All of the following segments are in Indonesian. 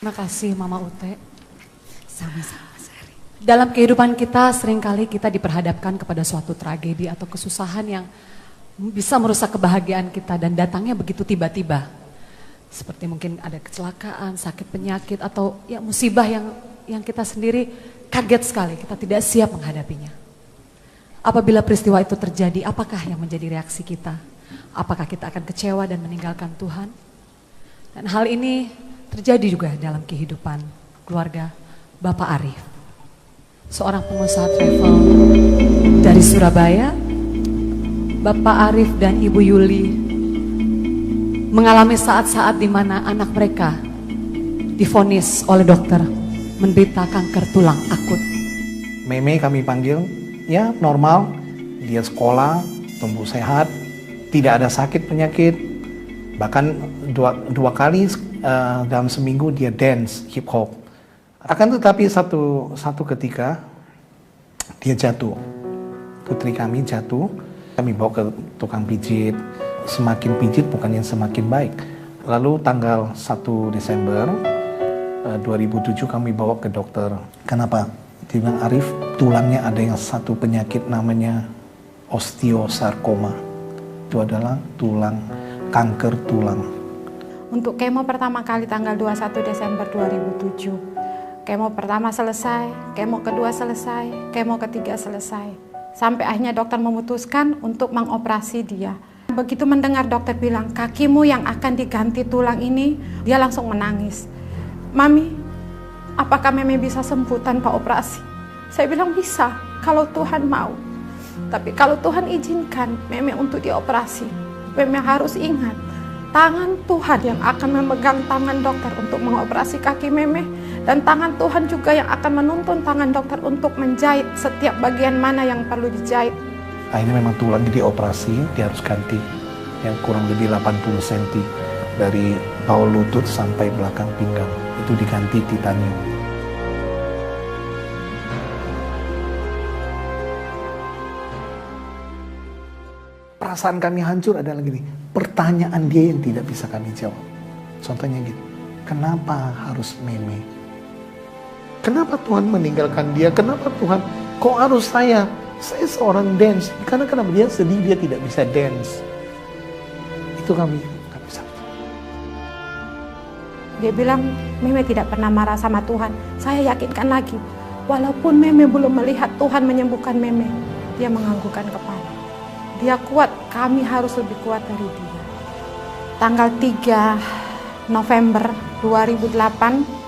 Terima kasih Mama Ute. Sama-sama Sari. Dalam kehidupan kita seringkali kita diperhadapkan kepada suatu tragedi atau kesusahan yang bisa merusak kebahagiaan kita dan datangnya begitu tiba-tiba. Seperti mungkin ada kecelakaan, sakit penyakit atau ya musibah yang kita sendiri kaget sekali, kita tidak siap menghadapinya. Apabila peristiwa itu terjadi, apakah yang menjadi reaksi kita? Apakah kita akan kecewa dan meninggalkan Tuhan? Dan hal ini terjadi juga dalam kehidupan keluarga Bapak Arif. Seorang pengusaha travel dari Surabaya, Bapak Arif dan Ibu Yuli mengalami saat-saat di mana anak mereka divonis oleh dokter menderita kanker tulang akut. Meme kami panggil, ya normal, dia sekolah, tumbuh sehat, tidak ada sakit penyakit, bahkan dua kali dalam seminggu dia dance hip hop. Akan tetapi satu ketika dia jatuh, putri kami jatuh, kami bawa ke tukang pijit, semakin pijit bukannya semakin baik. Lalu tanggal 1 Desember 2007 kami bawa ke dokter. Kenapa? Dia bilang, Arif, tulangnya ada yang satu penyakit namanya osteosarkoma. Itu adalah kanker tulang. Untuk kemo pertama kali tanggal 21 Desember 2007. Kemo pertama selesai, kemo kedua selesai, kemo ketiga selesai. Sampai akhirnya dokter memutuskan untuk mengoperasi dia. Begitu mendengar dokter bilang, kakimu yang akan diganti tulang ini, dia langsung menangis. Mami, apakah Meme bisa sembuh tanpa operasi? Saya bilang bisa, kalau Tuhan mau. Tapi kalau Tuhan izinkan Meme untuk dioperasi, Meme harus ingat, tangan Tuhan yang akan memegang tangan dokter untuk mengoperasi kaki Meme, dan tangan Tuhan juga yang akan menuntun tangan dokter untuk menjahit setiap bagian mana yang perlu dijahit. Akhirnya memang tulang dioperasi, dia harus ganti yang kurang lebih 80 cm dari bawah lutut sampai belakang pinggang. Itu diganti titanium. Perasaan kami hancur adalah gini, pertanyaan dia yang tidak bisa kami jawab. Contohnya gitu, kenapa harus Meme? Kenapa Tuhan meninggalkan dia? Kenapa Tuhan, kok harus saya? Saya seorang dance. Karena kenapa dia sedih, dia tidak bisa dance. Itu kami gak bisa. Dia bilang, Meme tidak pernah marah sama Tuhan. Saya yakinkan lagi, walaupun Meme belum melihat Tuhan menyembuhkan Meme, dia menganggukkan kepala. Dia kuat, kami harus lebih kuat dari dia. Tanggal 3 November 2008,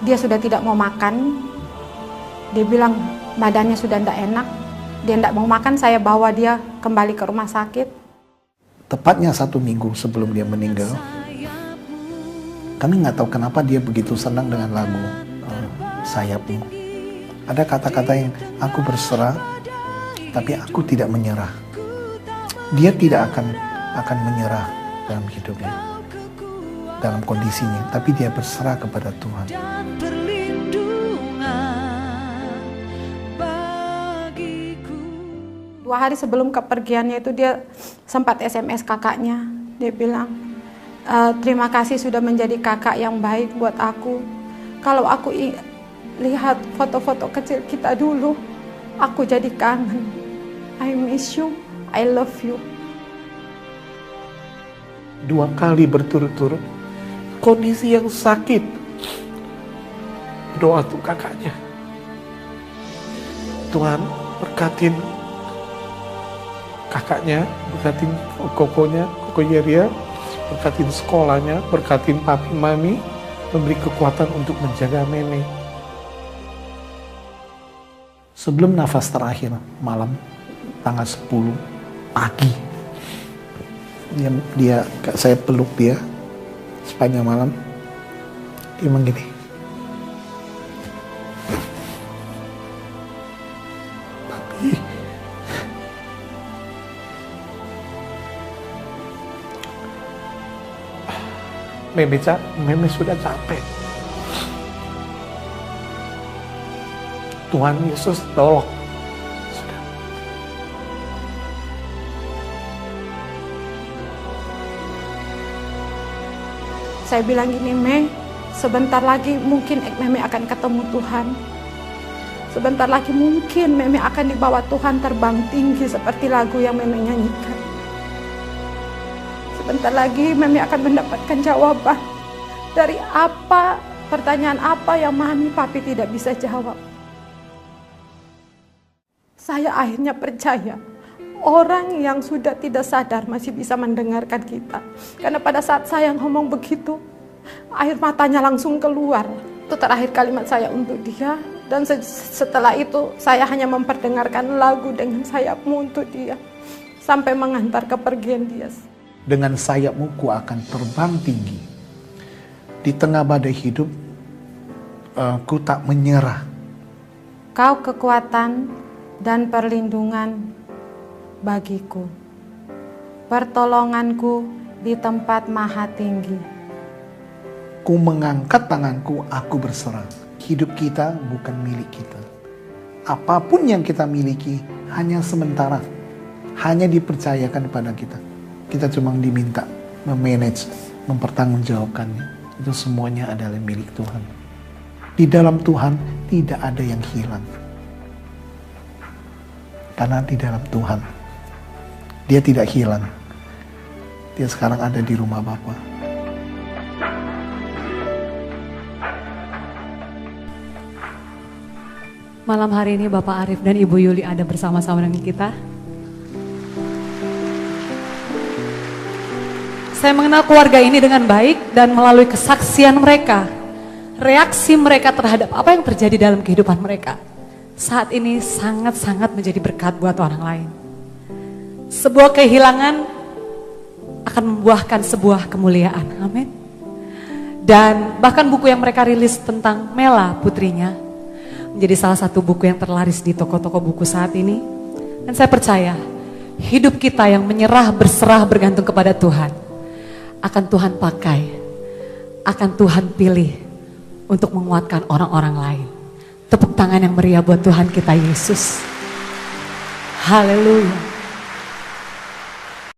dia sudah tidak mau makan. Dia bilang badannya sudah tidak enak. Dia tidak mau makan, saya bawa dia kembali ke rumah sakit. Tepatnya 1 minggu sebelum dia meninggal, kami nggak tahu kenapa dia begitu senang dengan lagu Sayapmu. Ada kata-kata yang aku berserah, tapi aku tidak menyerah. Dia tidak akan menyerah dalam hidupnya, dalam kondisinya, tapi dia berserah kepada Tuhan. 2 hari sebelum kepergiannya itu dia sempat SMS kakaknya. Dia bilang, terima kasih sudah menjadi kakak yang baik buat aku. Kalau aku lihat foto-foto kecil kita dulu, aku jadi kangen. I miss you, I love you. 2 kali berturut-turut, kondisi yang sakit. Doa untuk kakaknya. Tuhan berkatin kakaknya, berkatin kokonya, Koko Yeria, berkatin sekolahnya, berkatin papi mami, memberi kekuatan untuk menjaga Meme. Sebelum nafas terakhir malam, tanggal 10 pagi, saya peluk dia sepanjang malam. Dia bilang gini, papi, Meme sudah capek. Tuhan Yesus tolong. Sudah. Saya bilang gini, Me, Sebentar lagi mungkin Meme akan ketemu Tuhan. Sebentar lagi mungkin Meme akan dibawa Tuhan terbang tinggi seperti lagu yang Meme nyanyikan. Sebentar lagi Meme akan mendapatkan jawaban dari pertanyaan apa yang Mami Papi tidak bisa jawab. Saya akhirnya percaya orang yang sudah tidak sadar masih bisa mendengarkan kita. Karena pada saat saya ngomong begitu, air matanya langsung keluar. Itu terakhir kalimat saya untuk dia. Dan setelah itu saya hanya memperdengarkan lagu dengan sayapmu untuk dia. Sampai mengantar kepergian dia. Dengan sayapmu ku akan terbang tinggi. Di tengah badai hidup, ku tak menyerah. Kau kekuatan dan perlindungan bagiku. Pertolonganku di tempat maha tinggi. Ku mengangkat tanganku, aku berserah. Hidup kita bukan milik kita. Apapun yang kita miliki hanya sementara. Hanya dipercayakan pada kita. Kita cuma diminta memanage, mempertanggungjawabkannya. Itu semuanya adalah milik Tuhan. Di dalam Tuhan tidak ada yang hilang. Karena di dalam Tuhan, dia tidak hilang. Dia sekarang ada di rumah Bapa. Malam hari ini Bapak Arif dan Ibu Yuli ada bersama-sama dengan kita. Saya mengenal keluarga ini dengan baik dan melalui kesaksian mereka, reaksi mereka terhadap apa yang terjadi dalam kehidupan mereka saat ini sangat-sangat menjadi berkat buat orang lain. Sebuah kehilangan akan membuahkan sebuah kemuliaan, amin. Dan bahkan buku yang mereka rilis tentang Mela putrinya menjadi salah satu buku yang terlaris di toko-toko buku saat ini. Dan saya percaya hidup kita yang menyerah, berserah, bergantung kepada Tuhan akan Tuhan pakai, akan Tuhan pilih untuk menguatkan orang-orang lain. Tepuk tangan yang meriah buat Tuhan kita Yesus. Haleluya.